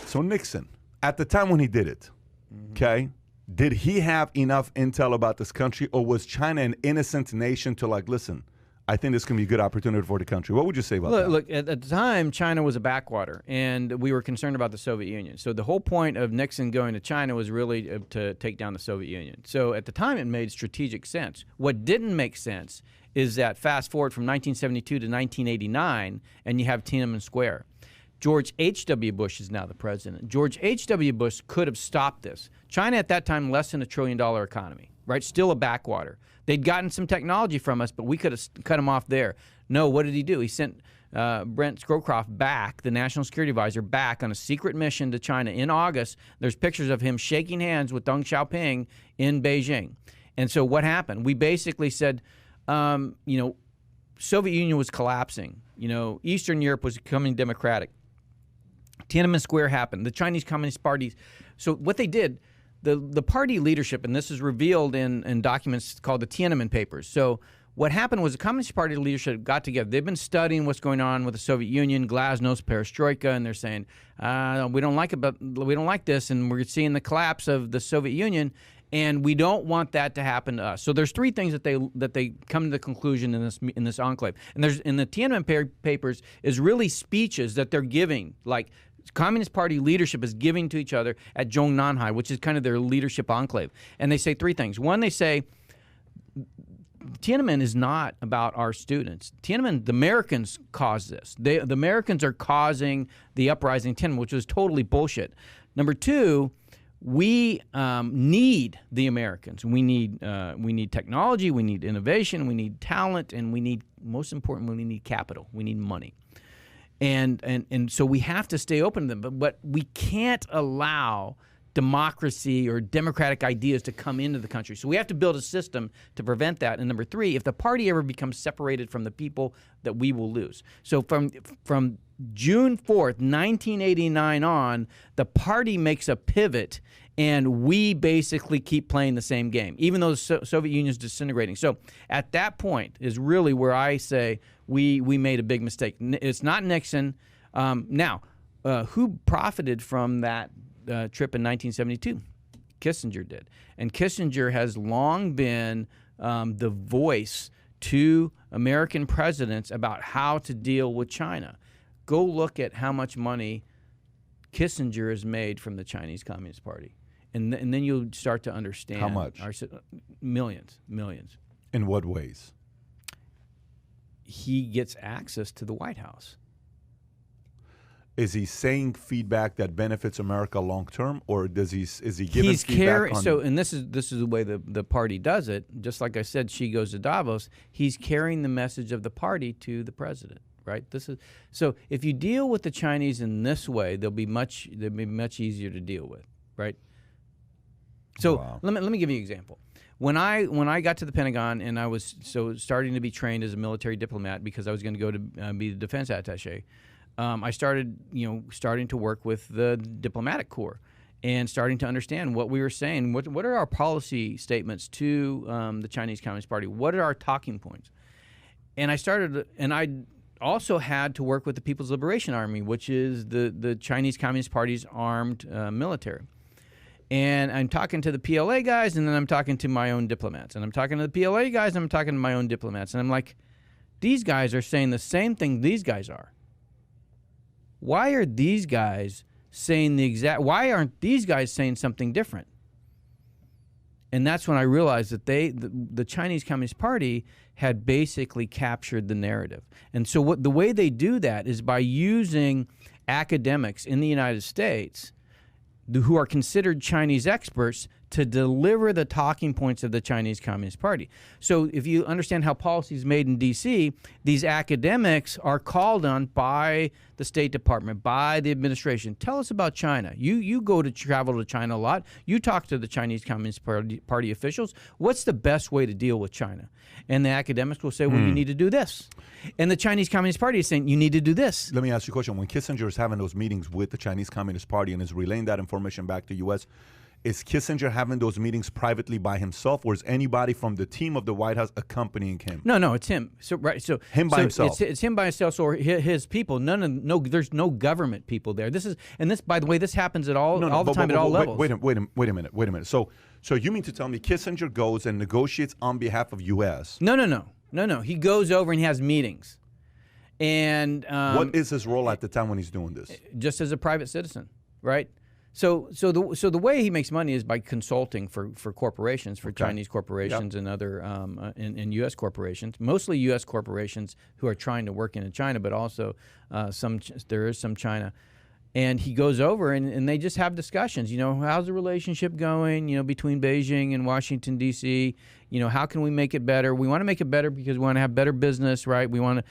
So Nixon, at the time when he did it, okay, did he have enough intel about this country, or was China an innocent nation to like, listen, I think this can be a good opportunity for the country? What would you say about that? Look, at the time, China was a backwater, and we were concerned about the Soviet Union. So the whole point of Nixon going to China was really to take down the Soviet Union. So at the time, it made strategic sense. What didn't make sense is that fast forward from 1972 to 1989, and you have Tiananmen Square. George H.W. Bush is now the president. George H.W. Bush could have stopped this. China at that time, less than $1 trillion economy, right? Still a backwater. They'd gotten some technology from us, but we could have cut them off there. No, what did he do? He sent Brent Scowcroft back, the National Security Advisor, back on a secret mission to China in August. There's pictures of him shaking hands with Deng Xiaoping in Beijing. And so what happened? We basically said, Soviet Union was collapsing. Eastern Europe was becoming democratic. Tiananmen Square happened. The Chinese Communist Party. So what they did, the party leadership, and this is revealed in documents called the Tiananmen Papers. So what happened was the Communist Party leadership got together. They've been studying what's going on with the Soviet Union, glasnost, perestroika, and they're saying, we don't like it, but we don't like this, and we're seeing the collapse of the Soviet Union, and we don't want that to happen to us. So there's three things that they come to the conclusion in this enclave. And there's in the Tiananmen Papers is really speeches that they're giving, like Communist Party leadership is giving to each other at Zhongnanhai, which is kind of their leadership enclave. And they say three things. One, they say Tiananmen is not about our students. Tiananmen, the Americans caused this. The Americans are causing the uprising in Tiananmen, which was totally bullshit. Number two, we need the Americans. We need technology, we need innovation, we need talent, and we need, most importantly, we need capital. We need money. And so we have to stay open to them, but we can't allow democracy or democratic ideas to come into the country. So we have to build a system to prevent that. And number three, if the party ever becomes separated from the people, that we will lose. So from June 4th, 1989 on, the party makes a pivot, and we basically keep playing the same game, even though the Soviet Union is disintegrating. So at that point is really where I say we made a big mistake. It's not Nixon. Now, who profited from that trip in 1972? Kissinger did. And Kissinger has long been the voice to American presidents about how to deal with China. Go look at how much money Kissinger has made from the Chinese Communist Party. And then you'll start to understand. How much? Millions. In what ways? He gets access to the White House. Is he saying feedback that benefits America long term, or is he giving feedback on? So, and this is the way the party does it. Just like I said, she goes to Davos. He's carrying the message of the party to the president. Right. So if you deal with the Chinese in this way, they'll be much easier to deal with. Right. So wow. let me give you an example. When I got to the Pentagon and I was starting to be trained as a military diplomat because I was going to go to be the defense attaché, I started to work with the diplomatic corps and starting to understand what we were saying. What are our policy statements to the Chinese Communist Party? What are our talking points? And I also had to work with the People's Liberation Army, which is the Chinese Communist Party's armed military. And I'm talking to the PLA guys, and then I'm talking to my own diplomats. And I'm talking to the PLA guys, and I'm talking to my own diplomats. And I'm like, these guys are saying the same thing these guys are. Why are these guys saying why aren't these guys saying something different? And that's when I realized that the Chinese Communist Party had basically captured the narrative. And so the way they do that is by using academics in the United States who are considered Chinese experts to deliver the talking points of the Chinese Communist Party. So if you understand how policy is made in D.C., these academics are called on by the State Department, by the administration. Tell us about China. You travel to China a lot. You talk to the Chinese Communist Party officials. What's the best way to deal with China? And the academics will say, well, you need to do this. And the Chinese Communist Party is saying, you need to do this. Let me ask you a question. When Kissinger is having those meetings with the Chinese Communist Party and is relaying that information back to the U.S., is Kissinger having those meetings privately by himself, or is anybody from the team of the White House accompanying him? No, it's him. So him by himself. It's him by himself. So his people. There's no government people there. This by the way, this happens at all the time at all levels. Wait a minute. So you mean to tell me Kissinger goes and negotiates on behalf of U.S.? No. He goes over and he has meetings. And what is his role at the time when he's doing this? Just as a private citizen, right? So the way he makes money is by consulting for corporations, for Chinese corporations and other and U.S. corporations, mostly U.S. corporations who are trying to work in China, but also there is some China. And he goes over and they just have discussions. How's the relationship going? Between Beijing and Washington D.C. How can we make it better? We want to make it better because we want to have better business, right? We want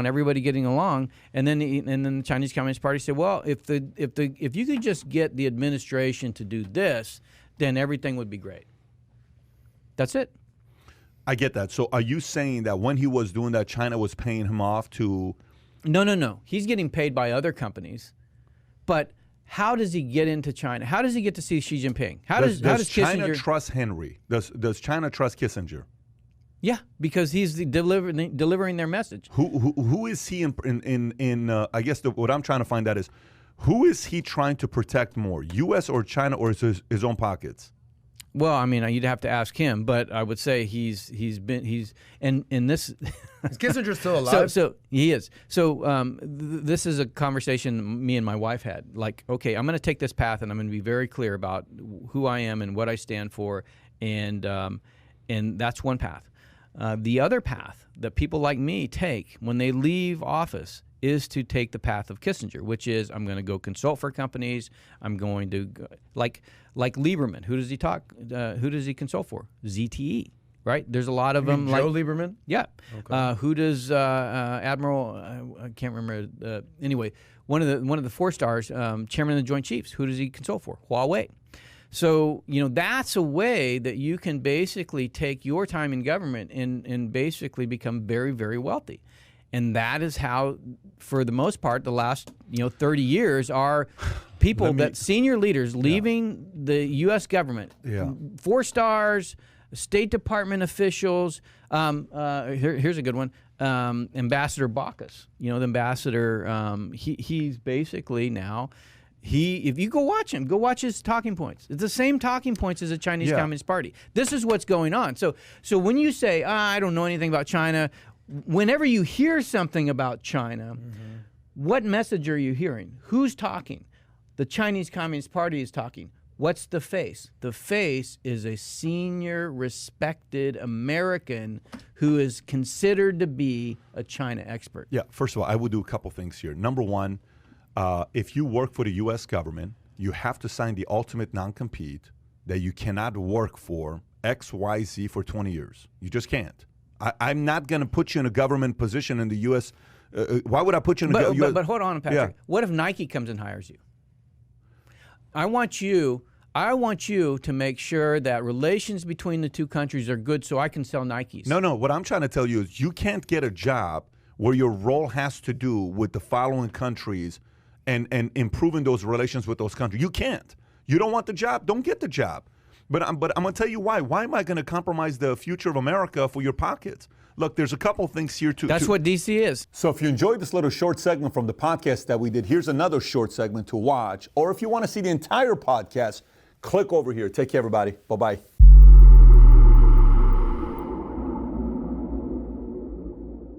everybody getting along. And then the Chinese Communist Party said, well, if you could just get the administration to do this, then everything would be great. That's it. I get that. So are you saying that when he was doing that, China was paying him off to? No. He's getting paid by other companies. But how does he get into China? How does he get to see Xi Jinping? Does China Kissinger trust Henry? Does China trust Kissinger? Yeah, because he's delivering their message. Who is he in I guess what I'm trying to find out is, who is he trying to protect more, U.S. or China, or his own pockets? Well, I mean, you'd have to ask him, but I would say he's in this. Is Kissinger still alive? So he is. So this is a conversation me and my wife had. Like, okay, I'm going to take this path, and I'm going to be very clear about who I am and what I stand for, and that's one path. The other path that people like me take when they leave office is to take the path of Kissinger, which is I'm going to go consult for companies. I'm going to like Lieberman. Who does he talk? Who does he consult for? ZTE, right? There's a lot of them. Joe Lieberman. Yeah. Okay. Who does Admiral? I can't remember. Anyway, one of the 4 stars, chairman of the Joint Chiefs. Who does he consult for? Huawei. So, that's a way that you can basically take your time in government and basically become very, very wealthy. And that is how, for the most part, the last 30 years are people senior leaders leaving the U.S. government. Yeah. 4 stars, State Department officials. Here's a good one. Ambassador Baucus. The ambassador. He's basically now. If you go watch his talking points. It's the same talking points as the Chinese Communist Party. This is what's going on. So when you say, I don't know anything about China, whenever you hear something about China, what message are you hearing? Who's talking? The Chinese Communist Party is talking. What's the face? The face is a senior, respected American who is considered to be a China expert. Yeah, first of all, I would do a couple things here. Number one, if you work for the U.S. government, you have to sign the ultimate non-compete that you cannot work for X, Y, Z for 20 years. You just can't. I'm not going to put you in a government position in the U.S. Why would I put you in a U.S. But hold on, Patrick. Yeah. What if Nike comes and hires you? I want you to make sure that relations between the two countries are good so I can sell Nikes. No. What I'm trying to tell you is you can't get a job where your role has to do with the following countries and improving those relations with those countries. You can't. You don't want the job, don't get the job. But I'm going to tell you why. Why am I going to compromise the future of America for your pockets? Look, there's a couple things here too. That's what DC is. So if you enjoyed this little short segment from the podcast that we did, here's another short segment to watch. Or if you want to see the entire podcast, click over here. Take care, everybody. Bye-bye.